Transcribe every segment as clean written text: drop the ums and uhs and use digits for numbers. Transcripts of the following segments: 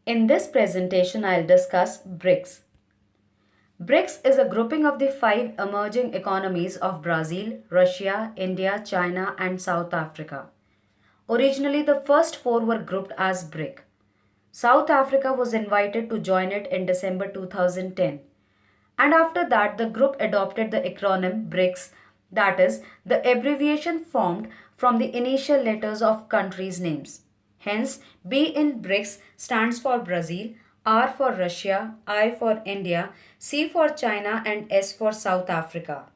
In this presentation, I'll discuss BRICS. BRICS is a grouping of the five emerging economies of Brazil, Russia, India, China, and South Africa. Originally, the first four were grouped as BRIC. South Africa was invited to join it in December 2010. And after that, the group adopted the acronym BRICS, that is, the abbreviation formed from the initial letters of countries' names. Hence, B in BRICS stands for Brazil, R for Russia, I for India, C for China, and S for South Africa.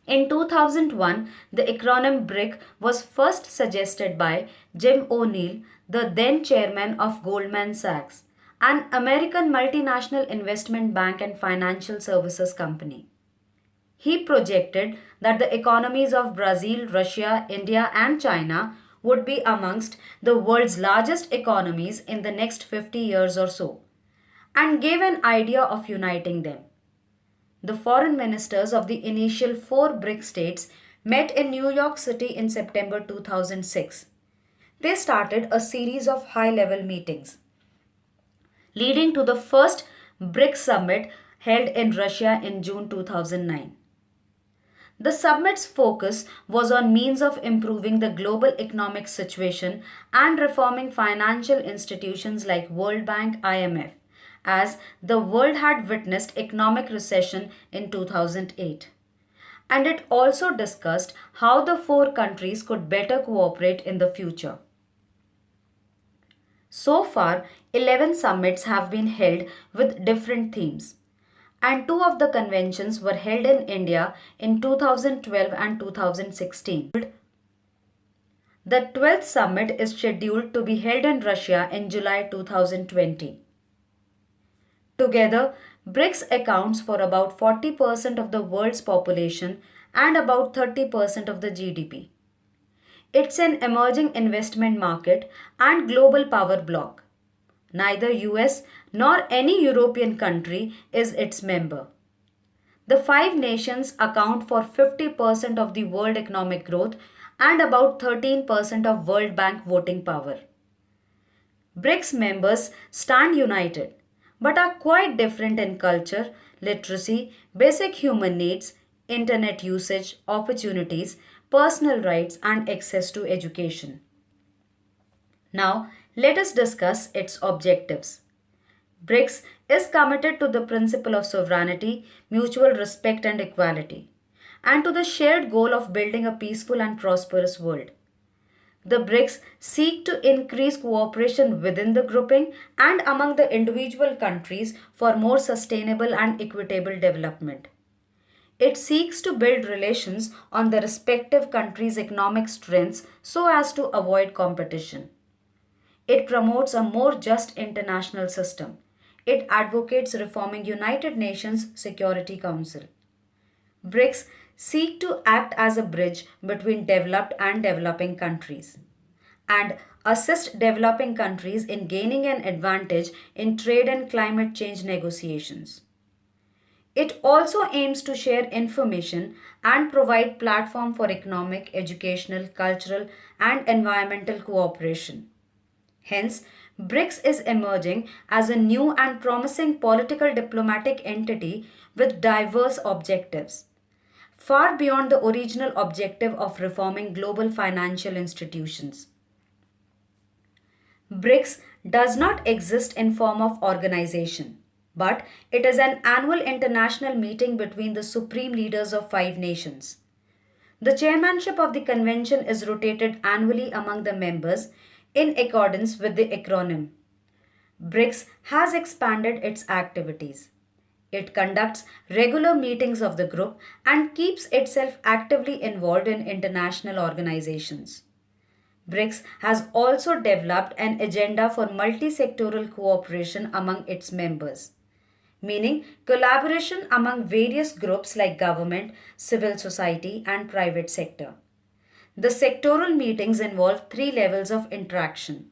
In 2001, the acronym BRIC was first suggested by Jim O'Neill, the then chairman of Goldman Sachs, an American multinational investment bank and financial services company. He projected that the economies of Brazil, Russia, India, and China would be amongst the world's largest economies in the next 50 years or so, and gave an idea of uniting them. The foreign ministers of the initial four BRIC states met in New York City in September 2006. They started a series of high-level meetings, leading to the first BRIC summit held in Russia in June 2009. The summit's focus was on means of improving the global economic situation and reforming financial institutions like World Bank IMF, as the world had witnessed economic recession in 2008. And it also discussed how the four countries could better cooperate in the future. So far, 11 summits have been held with different themes, and two of the conventions were held in India in 2012 and 2016. The 12th summit is scheduled to be held in Russia in July 2020. Together, BRICS accounts for about 40% of the world's population and about 30% of the GDP. It's an emerging investment market and global power bloc. Neither US nor any European country is its member. The five nations account for 50% of the world economic growth and about 13% of World Bank voting power. BRICS members stand united but are quite different in culture, literacy, basic human needs, internet usage, opportunities, personal rights, and access to education. Now, let us discuss its objectives. BRICS is committed to the principle of sovereignty, mutual respect, and equality, and to the shared goal of building a peaceful and prosperous world. The BRICS seek to increase cooperation within the grouping and among the individual countries for more sustainable and equitable development. It seeks to build relations on the respective countries' economic strengths so as to avoid competition. It promotes a more just international system. It advocates reforming United Nations Security Council. BRICS seek to act as a bridge between developed and developing countries and assist developing countries in gaining an advantage in trade and climate change negotiations. It also aims to share information and provide platform for economic, educational, cultural, and environmental cooperation. Hence, BRICS is emerging as a new and promising political diplomatic entity with diverse objectives, far beyond the original objective of reforming global financial institutions. BRICS does not exist in form of organization, but it is an annual international meeting between the supreme leaders of five nations. The chairmanship of the convention is rotated annually among the members in accordance with the acronym. BRICS has expanded its activities. It conducts regular meetings of the group and keeps itself actively involved in international organizations. BRICS has also developed an agenda for multi-sectoral cooperation among its members, meaning collaboration among various groups like government, civil society, and private sector. The sectoral meetings involve three levels of interaction.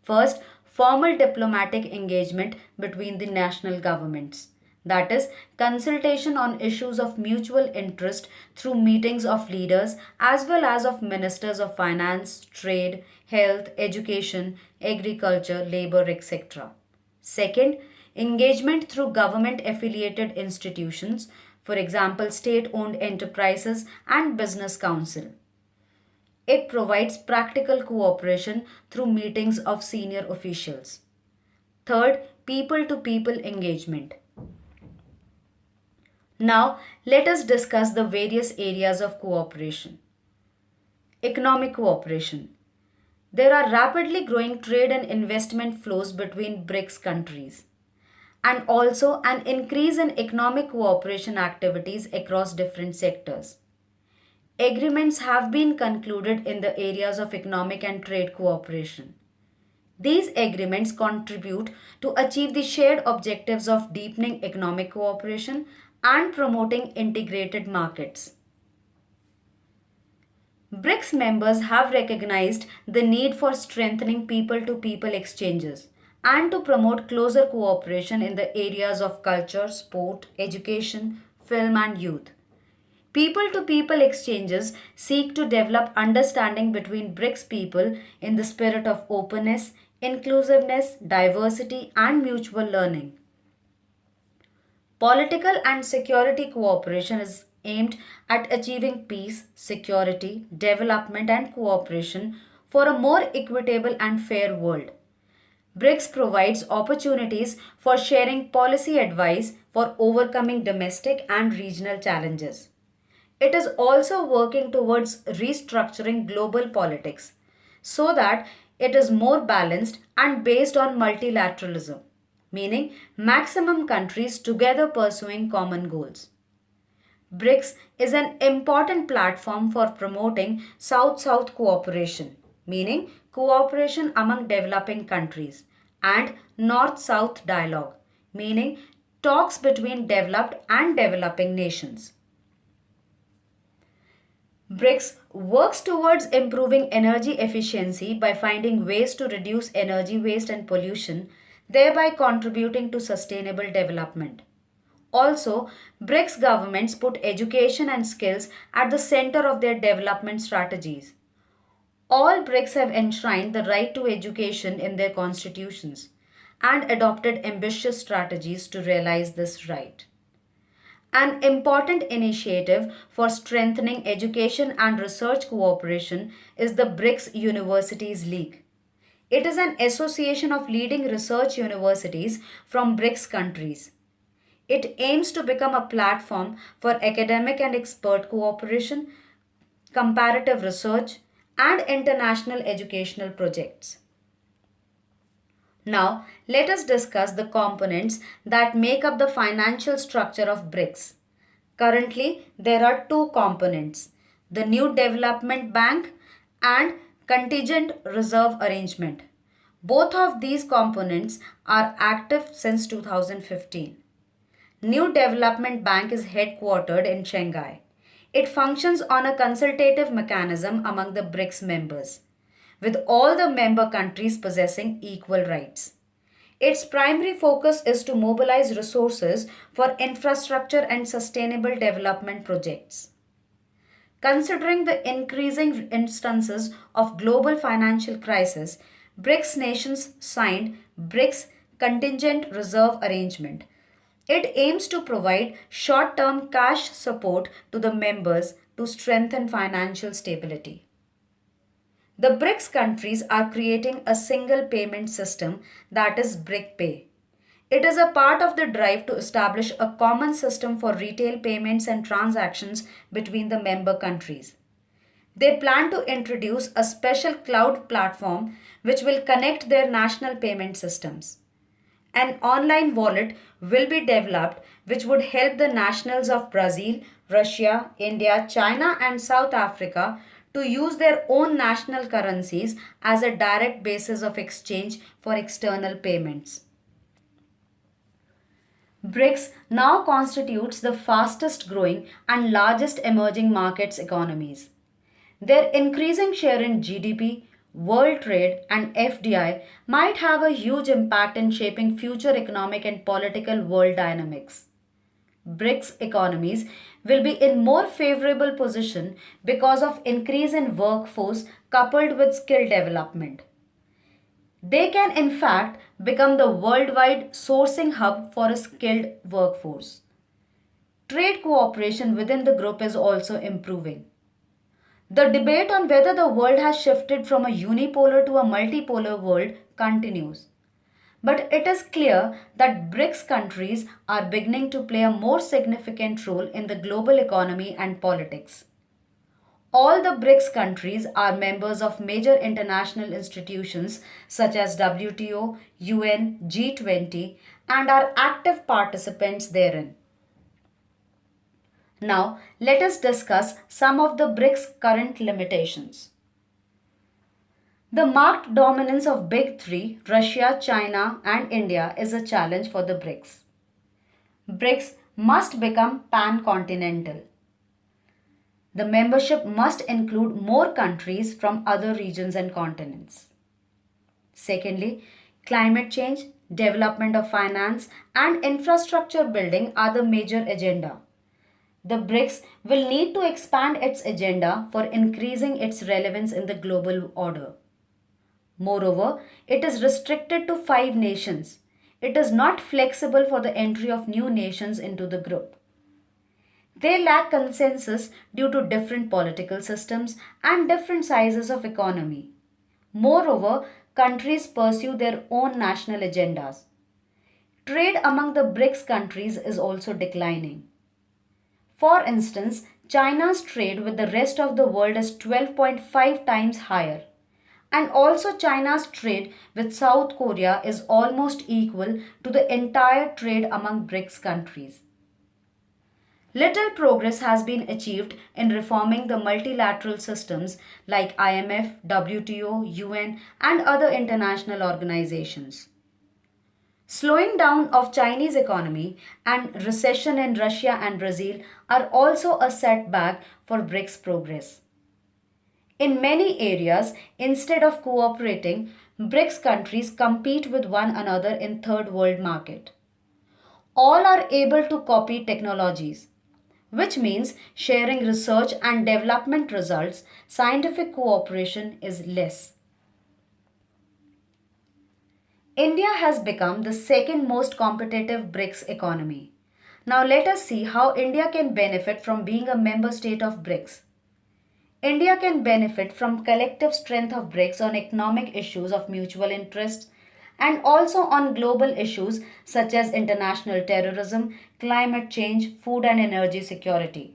First, formal diplomatic engagement between the national governments. that is, consultation on issues of mutual interest through meetings of leaders as well as of ministers of finance, trade, health, education, agriculture, labor, etc. Second, engagement through government affiliated institutions, for example, state owned enterprises and business council. It provides practical cooperation through meetings of senior officials. Third, people to people engagement. Now, let us discuss the various areas of cooperation. Economic cooperation. There are rapidly growing trade and investment flows between BRICS countries, and also an increase in economic cooperation activities across different sectors. Agreements have been concluded in the areas of economic and trade cooperation. These agreements contribute to achieve the shared objectives of deepening economic cooperation and promoting integrated markets. BRICS members have recognized the need for strengthening people to people exchanges and to promote closer cooperation in the areas of culture, sport, education, film, and youth. People to people exchanges seek to develop understanding between BRICS people in the spirit of openness, inclusiveness, diversity, and mutual learning. Political and security cooperation is aimed at achieving peace, security, development, and cooperation for a more equitable and fair world. BRICS provides opportunities for sharing policy advice for overcoming domestic and regional challenges. It is also working towards restructuring global politics so that it is more balanced and based on multilateralism, meaning maximum countries together pursuing common goals. BRICS is an important platform for promoting South South cooperation, meaning cooperation among developing countries, and North South dialogue, meaning talks between developed and developing nations. BRICS works towards improving energy efficiency by finding ways to reduce energy waste and pollution, thereby contributing to sustainable development. Also, BRICS governments put education and skills at the center of their development strategies. All BRICS have enshrined the right to education in their constitutions and adopted ambitious strategies to realize this right. An important initiative for strengthening education and research cooperation is the BRICS Universities League. It is an association of leading research universities from BRICS countries. It aims to become a platform for academic and expert cooperation, comparative research, and international educational projects. Now, let us discuss the components that make up the financial structure of BRICS. Currently, there are two components, the New Development Bank and Contingent Reserve Arrangement. Both of these components are active since 2015. New Development Bank is headquartered in Shanghai. It functions on a consultative mechanism among the BRICS members, with all the member countries possessing equal rights. Its primary focus is to mobilize resources for infrastructure and sustainable development projects. Considering the increasing instances of global financial crisis, BRICS nations signed BRICS Contingent Reserve Arrangement. It aims to provide short term cash support to the members to strengthen financial stability. The BRICS countries are creating a single payment system, that is BRICPay. It is a part of the drive to establish a common system for retail payments and transactions between the member countries. They plan to introduce a special cloud platform which will connect their national payment systems. An online wallet will be developed which would help the nationals of Brazil, Russia, India, China, and South Africa to use their own national currencies as a direct basis of exchange for external payments. BRICS now constitutes the fastest growing and largest emerging markets economies. Their increasing share in GDP, world trade, and FDI might have a huge impact in shaping future economic and political world dynamics. BRICS economies will be in more favorable position because of increase in workforce coupled with skill development. They can in fact become the worldwide sourcing hub for a skilled workforce. Trade cooperation within the group is also improving. The debate on whether the world has shifted from a unipolar to a multipolar world continues. But it is clear that BRICS countries are beginning to play a more significant role in the global economy and politics. All the BRICS countries are members of major international institutions such as WTO, UN, G20, and are active participants therein. Now, let us discuss some of the BRICS' current limitations. The marked dominance of Big Three, Russia, China, and India, is a challenge for the BRICS. BRICS must become pan continental. The membership must include more countries from other regions and continents. Secondly, climate change, development of finance, and infrastructure building are the major agenda. The BRICS will need to expand its agenda for increasing its relevance in the global order. Moreover, it is restricted to 5 nations. It is not flexible for the entry of new nations into the group. They lack consensus due to different political systems and different sizes of economy. Moreover, countries pursue their own national agendas. Trade among the BRICS countries is also declining. For instance, China's trade with the rest of the world is 12.5 times higher. And also, China's trade with South Korea is almost equal to the entire trade among BRICS countries. Little progress has been achieved in reforming the multilateral systems like IMF, WTO, UN, and other international organizations. Slowing down of Chinese economy and recession in Russia and Brazil are also a setback for BRICS progress. In many areas, instead of cooperating, BRICS countries compete with one another in third world market. All are able to copy technologies, which means sharing research and development results, scientific cooperation is less. India has become the second most competitive BRICS economy. Now let us see how India can benefit from being a member state of BRICS. India can benefit from collective strength of BRICS on economic issues of mutual interest and also on global issues such as international terrorism, climate change, food and energy security.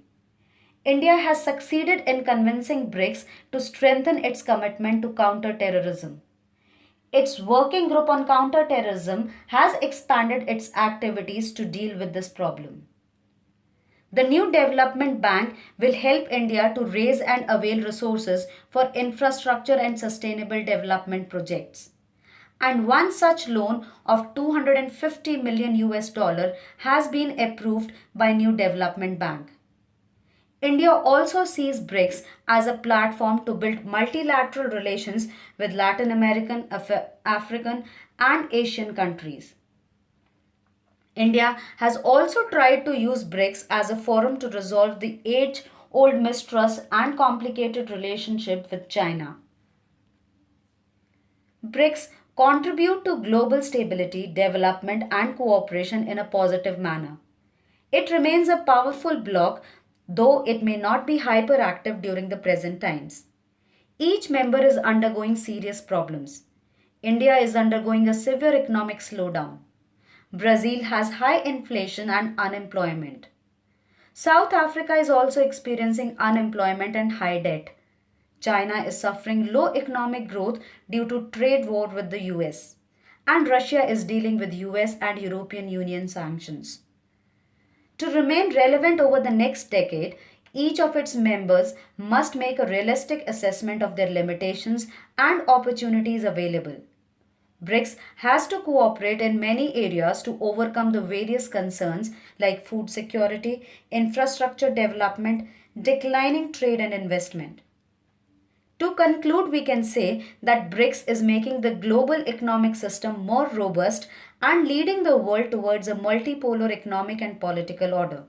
India has succeeded in convincing BRICS to strengthen its commitment to counter terrorism. Its working group on counter-terrorism has expanded its activities to deal with this problem. The new development bank will help India to raise and avail resources for infrastructure and sustainable development projects. And one such loan of 250 million US dollar has been approved by new development bank. India also sees BRICS as a platform to build multilateral relations with Latin American, African, and Asian countries. India has also tried to use BRICS as a forum to resolve the age old mistrust and complicated relationship with China. BRICS contribute to global stability, development, and cooperation in a positive manner. It remains a powerful bloc, though it may not be hyperactive during the present times. Each member is undergoing serious problems. India is undergoing a severe economic slowdown. Brazil has high inflation and unemployment. South Africa is also experiencing unemployment and high debt. China is suffering low economic growth due to trade war with the US. And Russia is dealing with US and European Union sanctions. To remain relevant over the next decade, each of its members must make a realistic assessment of their limitations and opportunities available. BRICS has to cooperate in many areas to overcome the various concerns like food security, infrastructure development, declining trade and investment. To conclude, we can say that BRICS is making the global economic system more robust and leading the world towards a multipolar economic and political order.